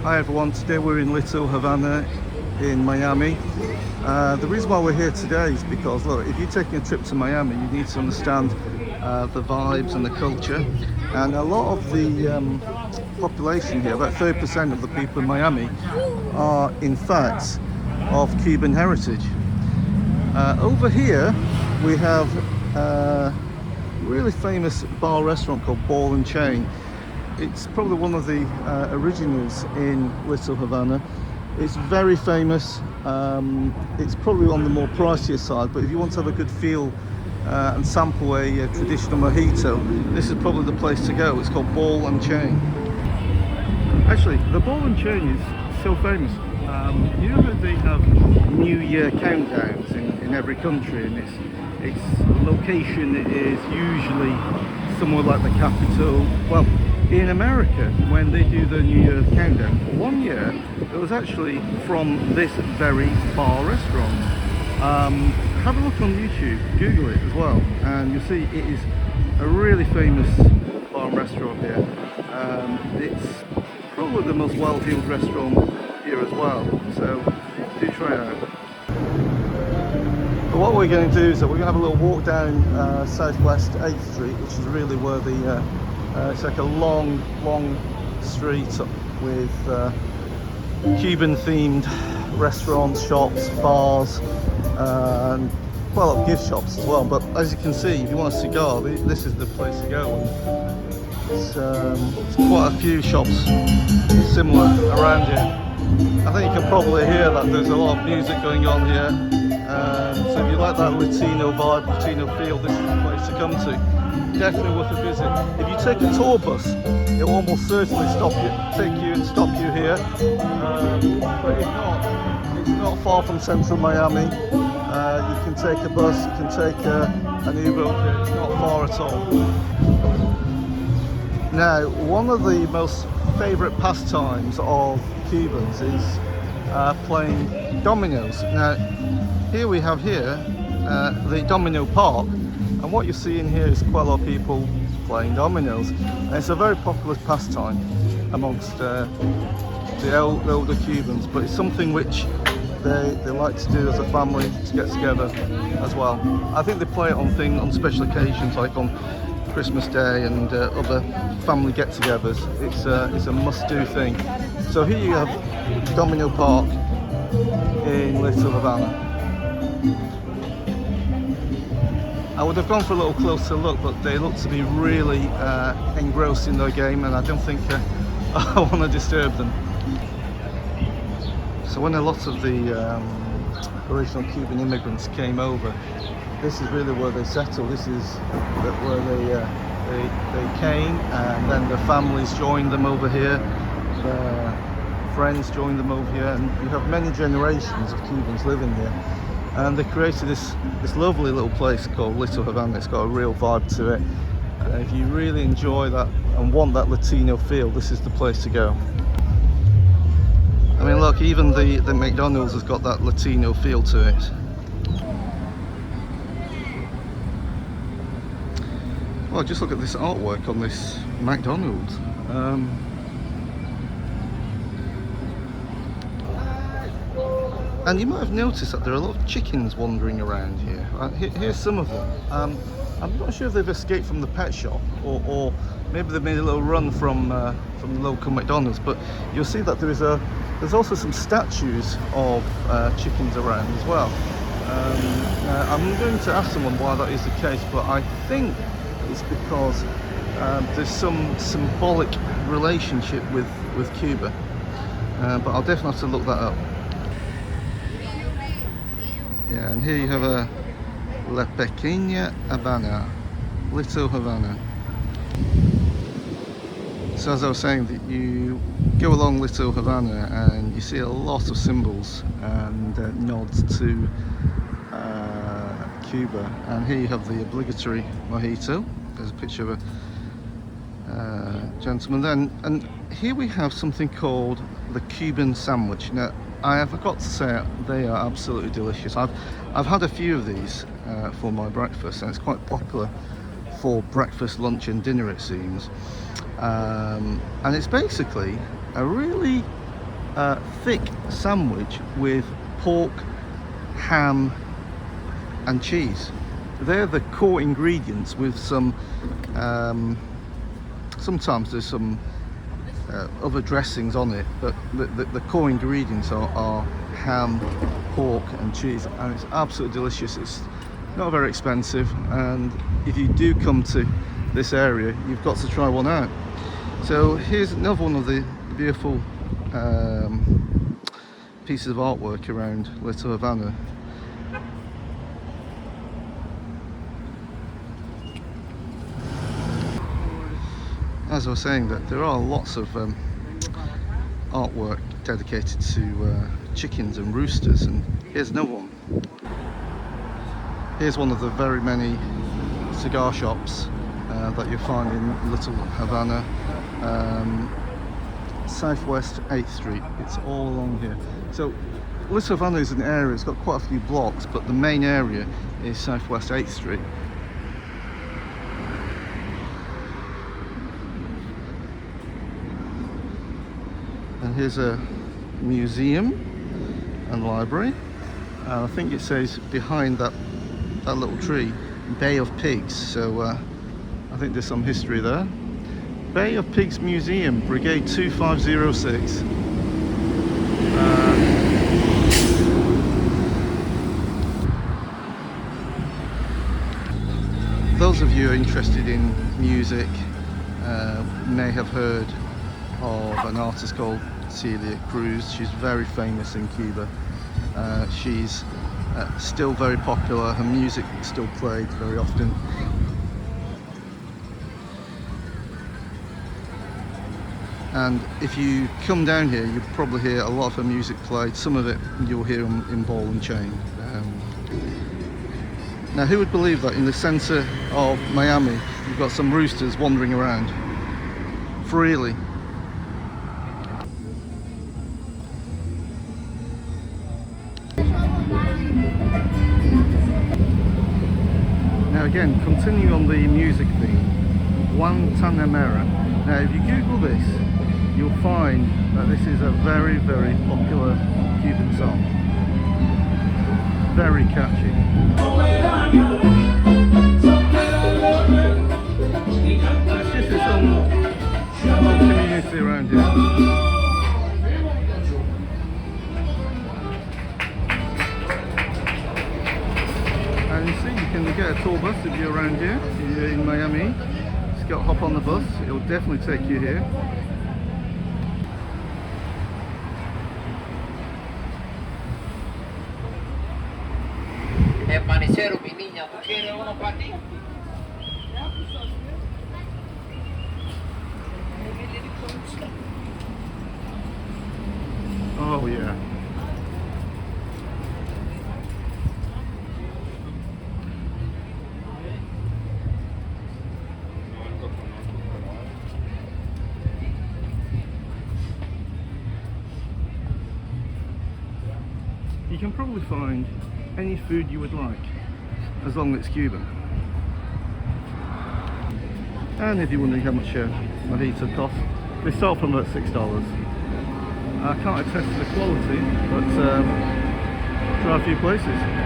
Hi everyone, today we're in Little Havana in Miami. The reason why we're here today is because, look, if you're taking a trip to Miami, you need to understand the vibes and the culture. And a lot of the population here, about 30% of the people in Miami, are in fact of Cuban heritage. Over here we have a really famous bar restaurant called Ball and Chain. It's probably one of the originals in Little Havana. It's very famous. It's probably on the more pricier side, but if you want to have a good feel and sample a traditional mojito, this is probably the place to go. It's called Ball and Chain. Actually, the Ball and Chain is so famous. You know how they have New Year countdowns in every country, and its location is usually somewhere like the capital. Well, in America, when they do the New Year countdown, one year it was actually from this very bar restaurant. Have a look on YouTube, Google it as well, and you'll see it is a really famous bar and restaurant here. It's probably the most well-heeled restaurant here as well, so do try it out. But what we're going to do is that we're going to have a little walk down Southwest 8th Street, which is really where the it's like a long street with Cuban themed restaurants, shops, bars, and quite a lot of gift shops as well. But as you can see, if you want a cigar, this is the place to go. And it's quite a few shops similar around here. I think you can probably hear that there's a lot of music going on here. So if you like that Latino vibe, Latino feel, this is the place to come to. Definitely worth a visit. If you take a tour bus, it will almost certainly take you and stop you here. But if not, it's not far from central Miami. You can take a bus, you can take an Uber. It's not far at all. Now, one of the most favourite pastimes of Cubans is playing dominoes. Now, here we have the domino park. And what you're seeing here is quite a lot of people playing dominoes. And it's a very popular pastime amongst the older Cubans, but it's something which they like to do as a family to get together as well. I think they play it on special occasions like on Christmas Day and other family get-togethers. It's a must-do thing. So here you have Domino Park in Little Havana. I would have gone for a little closer look, but they look to be really engrossed in their game, and I don't think I want to disturb them. So when a lot of the original Cuban immigrants came over, this is really where they settled. This is where they came, and then their families joined them over here. Their friends joined them over here, and you have many generations of Cubans living here. And they created this lovely little place called Little Havana. It's got a real vibe to it. And if you really enjoy that and want that Latino feel, this is the place to go. I mean, look, even the McDonald's has got that Latino feel to it. Well, just look at this artwork on this McDonald's. And you might have noticed that there are a lot of chickens wandering around here. Here's some of them. I'm not sure if they've escaped from the pet shop, or maybe they've made a little run from the local McDonald's. But you'll see that there's also some statues of chickens around as well. I'm going to ask someone why that is the case, but I think it's because there's some symbolic relationship with Cuba. But I'll definitely have to look that up. Yeah, and here you have a La Pequeña Havana, Little Havana. So as I was saying, that you go along Little Havana and you see a lot of symbols and nods to Cuba. And here you have the obligatory mojito. There's a picture of a gentleman there. And here we have something called the Cuban sandwich. Now, I forgot to say they are absolutely delicious. I've had a few of these for my breakfast, and it's quite popular for breakfast, lunch and dinner, it seems. And it's basically a really thick sandwich with pork, ham and cheese. They're the core ingredients, with some sometimes there's some other dressings on it, but the core ingredients are ham, pork and cheese, and it's absolutely delicious. It's not very expensive, and if you do come to this area, you've got to try one out. So here's another one of the beautiful pieces of artwork around Little Havana. As I was saying, that there are lots of artwork dedicated to chickens and roosters, and here's another one. Here's one of the very many cigar shops that you'll find in Little Havana. Southwest 8th Street, it's all along here. So Little Havana is an area, it's got quite a few blocks, but the main area is Southwest 8th Street. And here's a museum and library. I think it says behind that little tree, Bay of Pigs, so I think there's some history there. Bay of Pigs Museum, Brigade 2506. Those of you who are interested in music may have heard of an artist called Celia Cruz. She's very famous in Cuba. She's still very popular. Her music is still played very often. And if you come down here, you'll probably hear a lot of her music played. Some of it you'll hear in ball and chain. Now, who would believe that in the centre of Miami, you've got some roosters wandering around freely? Now again, continuing on the music theme, Guantanamera. Now if you Google this, you'll find that this is a very, very popular Cuban song. Very catchy. It's just some little community around here. And you see, you can get a tour bus if you're around here. If you're in Miami, just got to hop on the bus. It'll definitely take you here. Oh yeah. You can probably find any food you would like, as long as it's Cuban. And if you're wondering how much a mojito costs, they start from about $6. I can't attest to the quality, but try a few places.